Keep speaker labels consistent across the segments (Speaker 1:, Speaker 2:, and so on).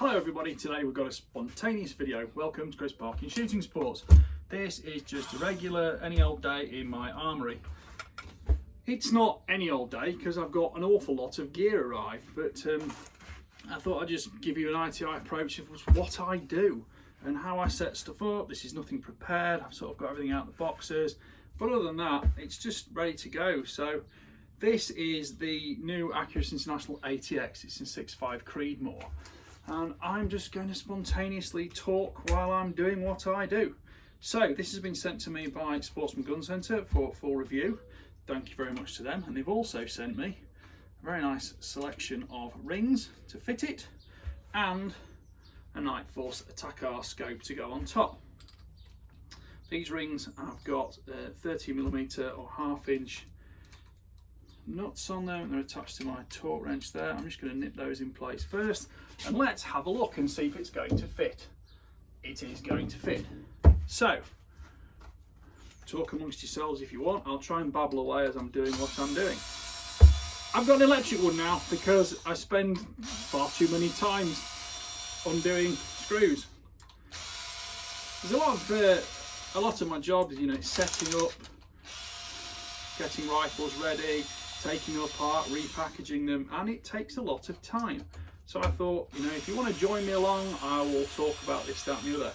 Speaker 1: Hello everybody, today we've got a spontaneous video. Welcome to Chris Parking Shooting Sports. This is just a regular, any old day in my armoury. It's not any old day because I've got an awful lot of gear arrived, but I thought I'd just give you an ITI approach of what I do and how I set stuff up. This is nothing prepared, I've sort of got everything out of the boxes, but other than that, it's just ready to go. So this is the new Accuracy International ATX, it's in 6.5 Creedmoor. And I'm just going to spontaneously talk while I'm doing what I do. So this has been sent to me by Sportsman Gun Centre for full review. Thank you very much to them. And they've also sent me a very nice selection of rings to fit it and a Night Force Attack-R scope to go on top. These rings have got 30mm or 1/2 inch nuts on them. They're attached to my torque wrench there. I'm just going to nip those in place first and let's have a look and see if it's going to fit. It is going to fit. So talk amongst yourselves if you want. I'll try and babble away as I'm doing what I'm doing. I've got an electric one now because I spend far too many times undoing screws. There's a lot of my job is, it's setting up, getting rifles ready, taking them apart, repackaging them, and it takes a lot of time. So I thought, if you want to join me along, I will talk about this, that and the other.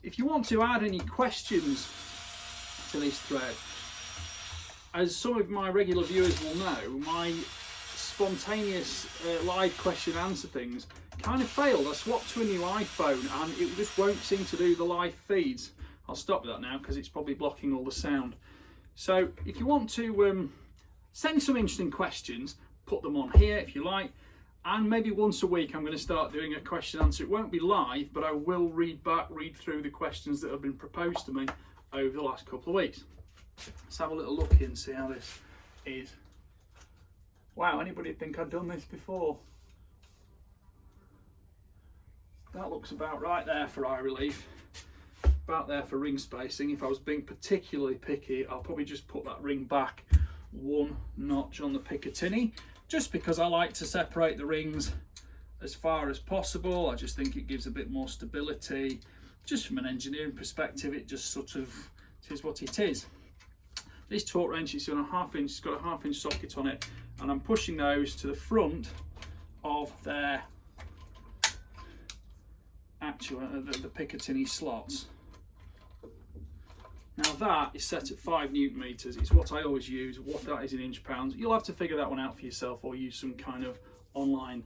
Speaker 1: If you want to add any questions to this thread, as some of my regular viewers will know, my spontaneous live question answer things kind of failed. I swapped to a new iPhone and it just won't seem to do the live feeds. I'll stop that now because it's probably blocking all the sound. So if you want to send some interesting questions, put them on here if you like, and maybe once a week I'm going to start doing a question answer. It won't be live, but I will read through the questions that have been proposed to me over the last couple of weeks. Let's have a little look and see how this is. Wow, anybody think I'd done this before? That looks about right there for eye relief. About there for ring spacing. If I was being particularly picky, I'll probably just put that ring back 1 notch on the Picatinny, just because I like to separate the rings as far as possible. I just think it gives a bit more stability. Just from an engineering perspective, it just sort of is what it is. This torque wrench is on a 1/2 inch, it's got a 1/2 inch socket on it, and I'm pushing those to the front of their actual the Picatinny slots. Now that is set at 5 Newton meters. It's what I always use. What that is in inch pounds, you'll have to figure that one out for yourself or use some kind of online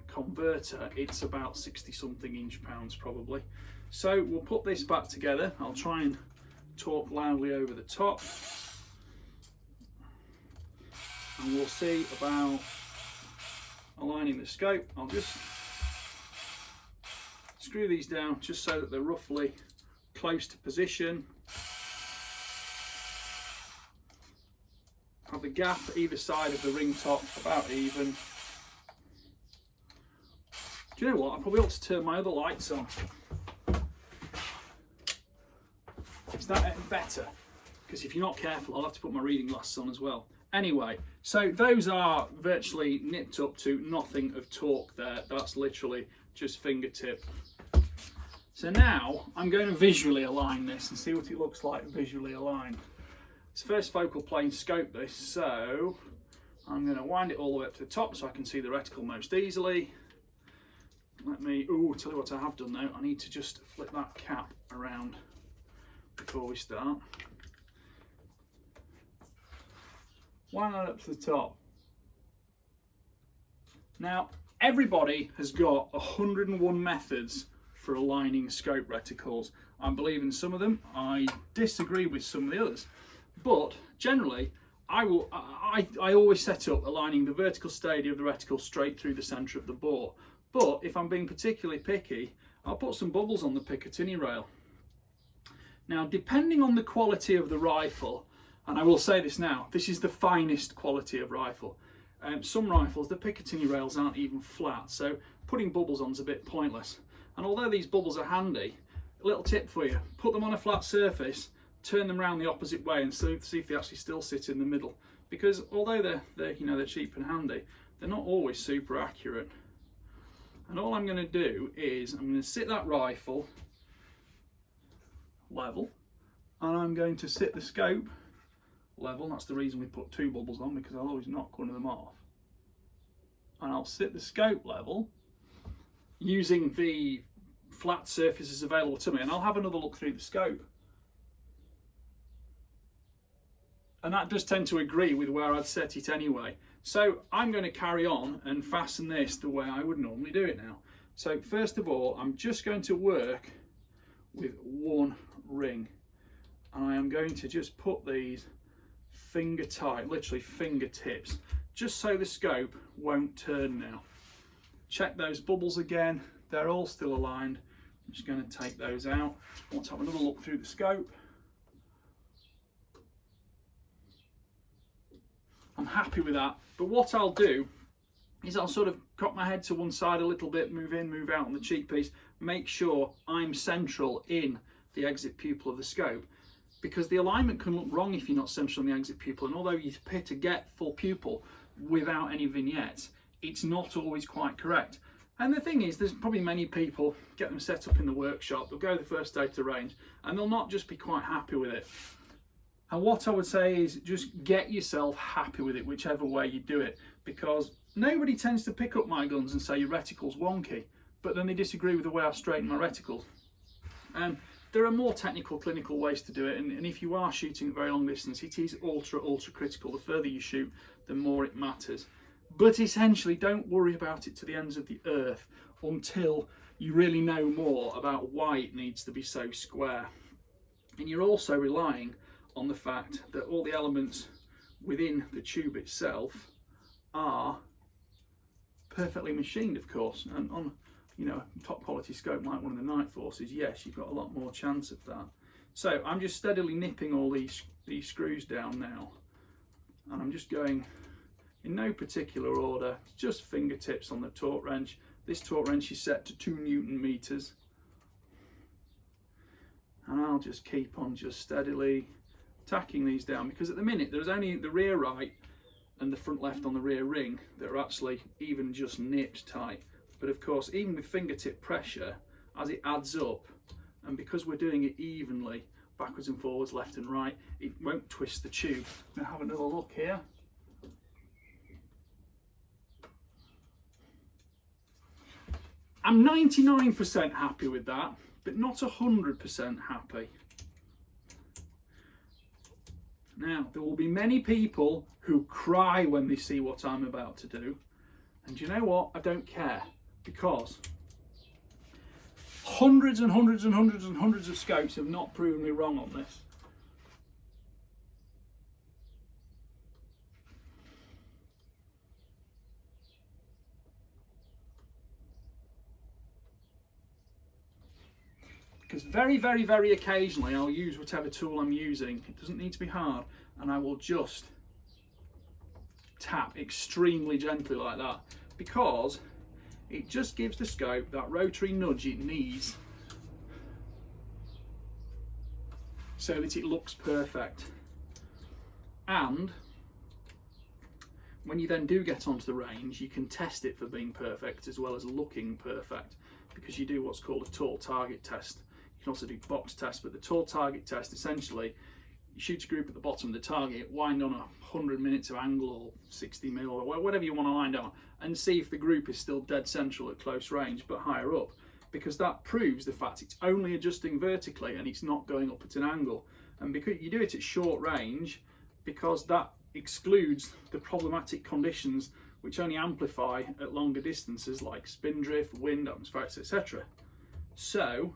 Speaker 1: converter. It's about 60 something inch pounds probably. So we'll put this back together. I'll try and talk loudly over the top. And we'll see about aligning the scope. I'll just screw these down just so that they're roughly close to position. Have the gap either side of the ring top about even. Do you know what? I probably ought to turn my other lights on. Is that better? Because if you're not careful, I'll have to put my reading glasses on as well. Anyway, so those are virtually nipped up to nothing of torque there. That's literally just fingertip. So now I'm going to visually align this and see what it looks like visually aligned. It's first focal plane scope this, so I'm going to wind it all the way up to the top so I can see the reticle most easily. Let me, tell you what I have done now, I need to just flip that cap around before we start. Wind that up to the top. Now, everybody has got 101 methods for aligning scope reticles. I believe in some of them, I disagree with some of the others. But generally, I always set up aligning the vertical stadia of the reticle straight through the centre of the bore. But if I'm being particularly picky, I'll put some bubbles on the Picatinny rail. Now, depending on the quality of the rifle, and I will say this now, this is the finest quality of rifle. Some rifles, the Picatinny rails aren't even flat, so putting bubbles on is a bit pointless. And although these bubbles are handy, a little tip for you, put them on a flat surface, turn them around the opposite way and see if they actually still sit in the middle. Because although they're cheap and handy, they're not always super accurate. And all I'm going to do is I'm going to sit that rifle level, and I'm going to sit the scope level. That's the reason we put two bubbles on, because I'll always knock one of them off. And I'll sit the scope level using the flat surfaces available to me, and I'll have another look through the scope. And that does tend to agree with where I'd set it anyway. So I'm going to carry on and fasten this the way I would normally do it now. So first of all, I'm just going to work with one ring, and I am going to just put these finger tight, literally fingertips, just so the scope won't turn now. Check those bubbles again, they're all still aligned. I'm just going to take those out. Let's have another look through the scope. I'm happy with that, but what I'll do is I'll sort of cock my head to one side a little bit, move in, move out on the cheek piece, make sure I'm central in the exit pupil of the scope, because the alignment can look wrong if you're not central in the exit pupil, and although you appear to get full pupil without any vignettes, it's not always quite correct. And the thing is, there's probably many people get them set up in the workshop, they'll go the first day to range, and they'll not just be quite happy with it. And what I would say is just get yourself happy with it, whichever way you do it, because nobody tends to pick up my guns and say your reticle's wonky, but then they disagree with the way I straighten my reticles. There are more technical, clinical ways to do it, and if you are shooting at very long distance, it is ultra critical. The further you shoot, the more it matters. But essentially, don't worry about it to the ends of the earth until you really know more about why it needs to be so square. And you're also relying on the fact that all the elements within the tube itself are perfectly machined, of course, and on top quality scope like one of the Night Forces, yes, you've got a lot more chance of that. So I'm just steadily nipping all these screws down now, and I'm just going in no particular order, just fingertips on the torque wrench. This torque wrench is set to 2 Newton meters, and I'll just keep on just steadily tacking these down, because at the minute there's only the rear right and the front left on the rear ring that are actually even just nipped tight. But of course, even with fingertip pressure, as it adds up, and because we're doing it evenly backwards and forwards, left and right, it won't twist the tube. I'm going to have another look here. I'm 99% happy with that, but not 100% happy. Now, there will be many people who cry when they see what I'm about to do. And you know what? I don't care, because hundreds and hundreds and hundreds and hundreds of scopes have not proven me wrong on this. Because very, very, very occasionally I'll use whatever tool I'm using. It doesn't need to be hard, and I will just tap extremely gently like that, because it just gives the scope that rotary nudge it needs so that it looks perfect. And when you then do get onto the range, you can test it for being perfect as well as looking perfect, because you do what's called a tall target test. You can also do box tests, but the tall target test, essentially, you shoot a group at the bottom of the target, wind on 100 minutes of angle or 60 mil or whatever you want to wind on, and see if the group is still dead central at close range but higher up, because that proves the fact it's only adjusting vertically and it's not going up at an angle. And because you do it at short range, because that excludes the problematic conditions which only amplify at longer distances, like spin drift, wind, atmospherics, etc. So,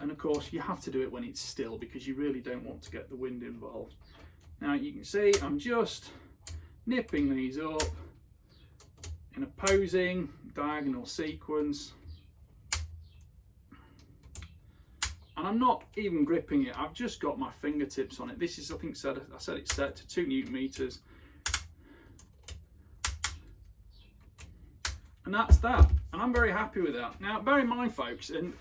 Speaker 1: and of course you have to do it when it's still, because you really don't want to get the wind involved. Now you can see I'm just nipping these up in a posing diagonal sequence, and I'm not even gripping it, I've just got my fingertips on it. This is, I think I said it's set to 2 Newton meters, and that's that, and I'm very happy with that. Now bear in mind, folks, and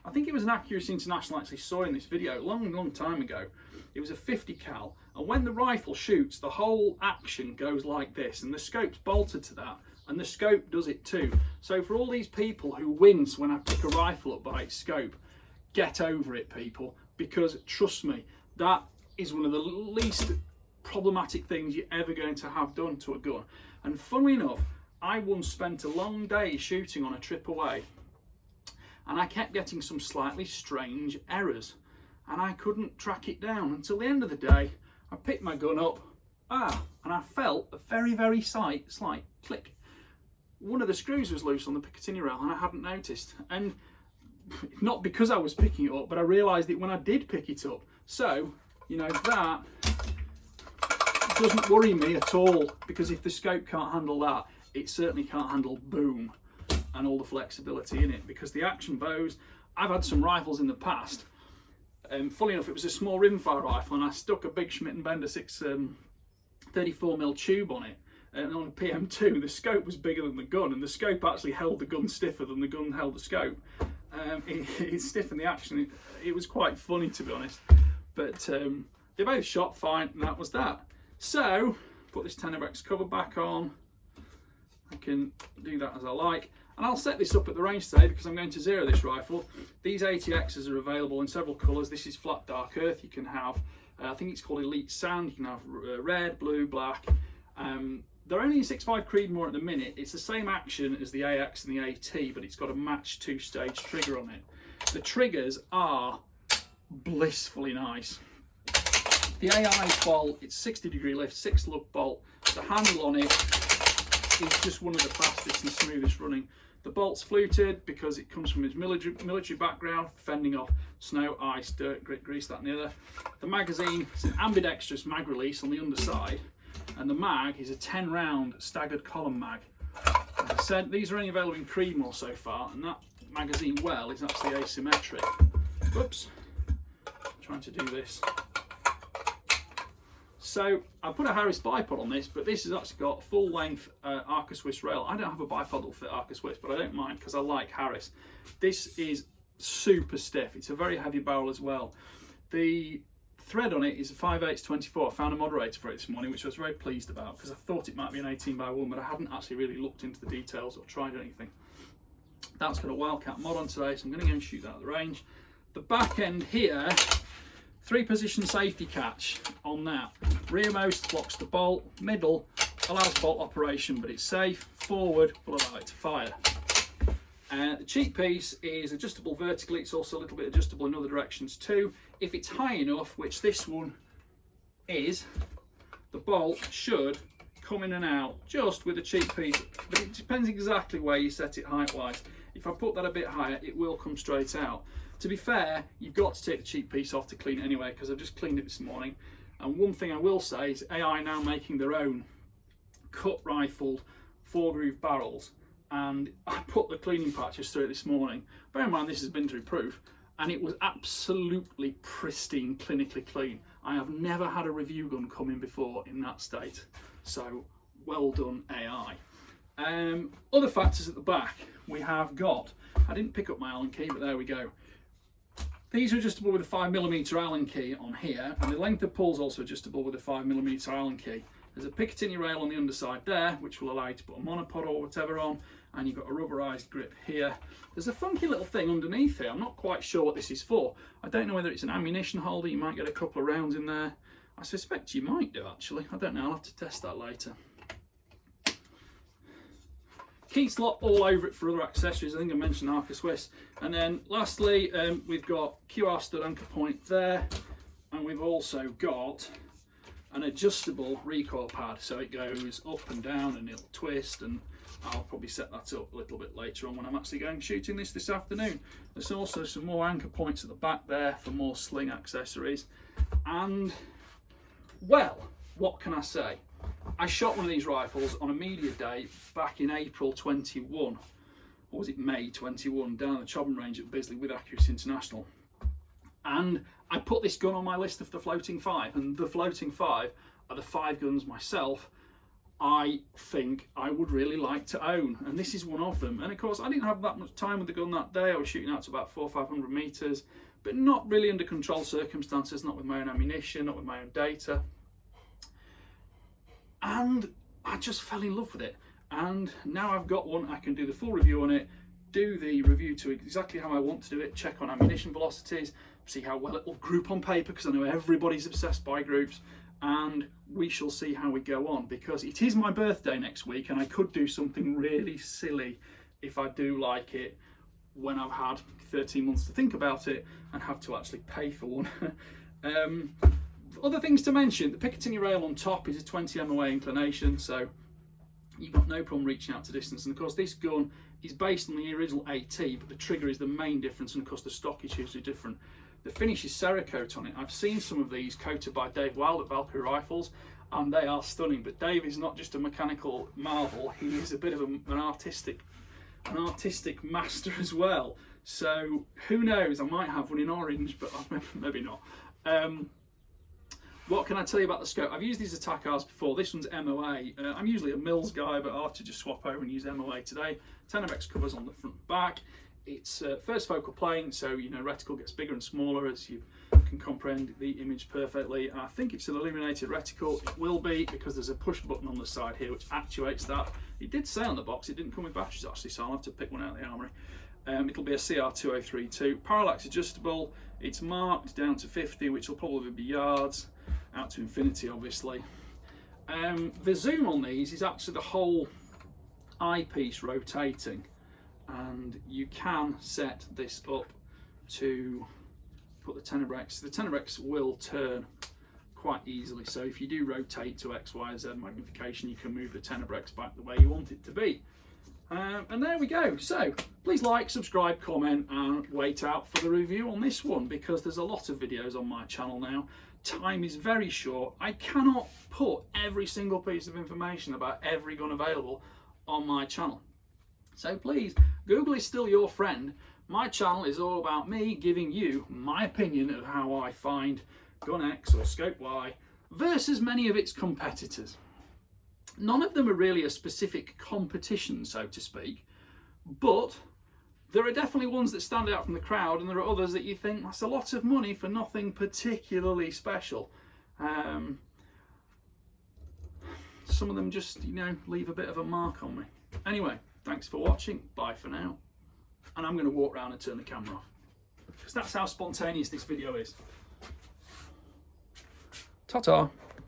Speaker 1: I think it was an Accuracy International actually saw in this video a long time ago, it was a 50 cal, and when the rifle shoots, the whole action goes like this, and the scope's bolted to that, and the scope does it too. So for all these people who wince when I pick a rifle up by its scope, get over it, people, because trust me, that is one of the least problematic things you're ever going to have done to a gun. And funnily enough, I once spent a long day shooting on a trip away, and I kept getting some slightly strange errors, and I couldn't track it down until the end of the day. I picked my gun up, and I felt a very, very slight click. One of the screws was loose on the Picatinny rail, and I hadn't noticed. And not because I was picking it up, but I realised it when I did pick it up. So, you know, that doesn't worry me at all, because if the scope can't handle that, it certainly can't handle boom and all the flexibility in it. Because the action bows, I've had some rifles in the past, funny enough, it was a small rimfire rifle, and I stuck a big Schmidt & Bender 34mm tube on it, and on a PM2 the scope was bigger than the gun, and the scope actually held the gun stiffer than the gun held the scope. It stiffened the action. It was quite funny, to be honest, but they both shot fine, and that was that. So put this Tenebrex cover back on. I can do that as I like, and I'll set this up at the range today because I'm going to zero this rifle. These ATXs are available in several colours. This is flat dark earth. You can have I think it's called Elite Sand. You can have red, blue, black. They're only in 6.5 Creedmoor at the minute. It's the same action as the AX and the AT, but it's got a matched 2-stage trigger on it. The triggers are blissfully nice. The AI bolt, it's 60-degree lift, 6-lug bolt. The handle on it is just one of the fastest and smoothest running. The bolt's fluted because it comes from its military background, fending off snow, ice, dirt, grit, grease, that and the other. The magazine is an ambidextrous mag release on the underside, and the mag is a 10-round staggered column mag. As I said, these are only available in Creedmoor so far, and that magazine well is actually asymmetric. Oops, I'm trying to do this. So I put a Harris bipod on this, but this has actually got full length Arca Swiss rail. I don't have a bipod that will fit Arca Swiss, but I don't mind because I like Harris. This is super stiff. It's a very heavy barrel as well. The thread on it is a 5/8 24. I found a moderator for it this morning, which I was very pleased about because I thought it might be an 18/1, but I hadn't actually really looked into the details or tried anything. That's got a Wildcat mod on today, so I'm going to go and shoot that at the range. The back end here, 3-position safety catch on that. Rearmost blocks the bolt, middle allows bolt operation, but it's safe. Forward will allow it to fire. The cheek piece is adjustable vertically. It's also a little bit adjustable in other directions too. If it's high enough, which this one is, the bolt should come in and out just with the cheek piece, but it depends exactly where you set it height wise. If I put that a bit higher, it will come straight out. To be fair, you've got to take the cheek piece off to clean it anyway, because I've just cleaned it this morning. And one thing I will say is AI now making their own cut rifled 4-groove barrels, and I put the cleaning patches through it this morning. Bear in mind this has been through proof, and it was absolutely pristine, clinically clean. I have never had a review gun come in before in that state, so well done AI. Other factors at the back, we have got, I didn't pick up my Allen key, but there we go. These are adjustable with a 5mm Allen key on here, and the length of pull is also adjustable with a 5mm Allen key. There's a Picatinny rail on the underside there, which will allow you to put a monopod or whatever on, and you've got a rubberized grip here. There's a funky little thing underneath here. I'm not quite sure what this is for. I don't know whether it's an ammunition holder. You might get a couple of rounds in there. I suspect you might do, actually. I don't know. I'll have to test that later. Key slot all over it for other accessories. I think I mentioned Arca Swiss. And then lastly, we've got QR stud anchor point there, and we've also got an adjustable recoil pad, so it goes up and down and it'll twist, and I'll probably set that up a little bit later on when I'm actually going shooting this afternoon. There's also some more anchor points at the back there for more sling accessories. And well, what can I say? I shot one of these rifles on a media day back in April 21, or was it May 21, down at the Chobham range at Bisley with Accuracy International. And I put this gun on my list of the floating 5, and the floating 5 are the 5 guns myself I think I would really like to own, and this is one of them. And of course, I didn't have that much time with the gun that day. I was shooting out to about 400 or 500 meters, but not really under controlled circumstances, not with my own ammunition, not with my own data. And I just fell in love with it. and now I've got one, I can do the full review on it, do the review to exactly how I want to do it, check on ammunition velocities, see how well it will group on paper, because I know everybody's obsessed by groups, and we shall see how we go on, because it is my birthday next week and I could do something really silly if I do like it when I've had 13 months to think about it and have to actually pay for one. Other things to mention, the Picatinny rail on top is a 20 MOA inclination, so you've got no problem reaching out to distance. And of course this gun is based on the original AT, but the trigger is the main difference, and of course the stock is hugely different. The finish is Cerakote on it. I've seen some of these coated by Dave Wild at Valkyrie Rifles, and they are stunning. But Dave is not just a mechanical marvel, he is a bit of an artistic master as well. So who knows, I might have one in orange, but maybe not. What can I tell you about the scope? I've used these attack R's before. This one's MOA. I'm usually a Mills guy, but I'll have to just swap over and use MOA today. Tenerex covers on the front and back. It's first focal plane, so you know reticle gets bigger and smaller as you can comprehend the image perfectly. I think it's an illuminated reticle. It will be, because there's a push button on the side here which actuates that. It did say on the box it didn't come with batteries actually, so I'll have to pick one out of the armoury. It'll be a CR2032, parallax adjustable. It's marked down to 50, which will probably be yards, out to infinity obviously. The zoom on these is actually the whole eyepiece rotating, and you can set this up to put the Tenebrex. The Tenebrex will turn quite easily, so if you do rotate to X, Y, Z magnification, you can move the Tenebrex back the way you want it to be. And there we go. So please like, subscribe, comment, and wait out for the review on this one, because there's a lot of videos on my channel now. Time is very short. I cannot put every single piece of information about every gun available on my channel. So please, Google is still your friend. My channel is all about me giving you my opinion of how I find gun X or scope Y versus many of its competitors. None of them are really a specific competition, so to speak, but there are definitely ones that stand out from the crowd, and there are others that you think that's a lot of money for nothing particularly special. Some of them just, you know, leave a bit of a mark on me. Anyway, thanks for watching. Bye for now. And I'm going to walk around and turn the camera off, because that's how spontaneous this video is. Ta-ta.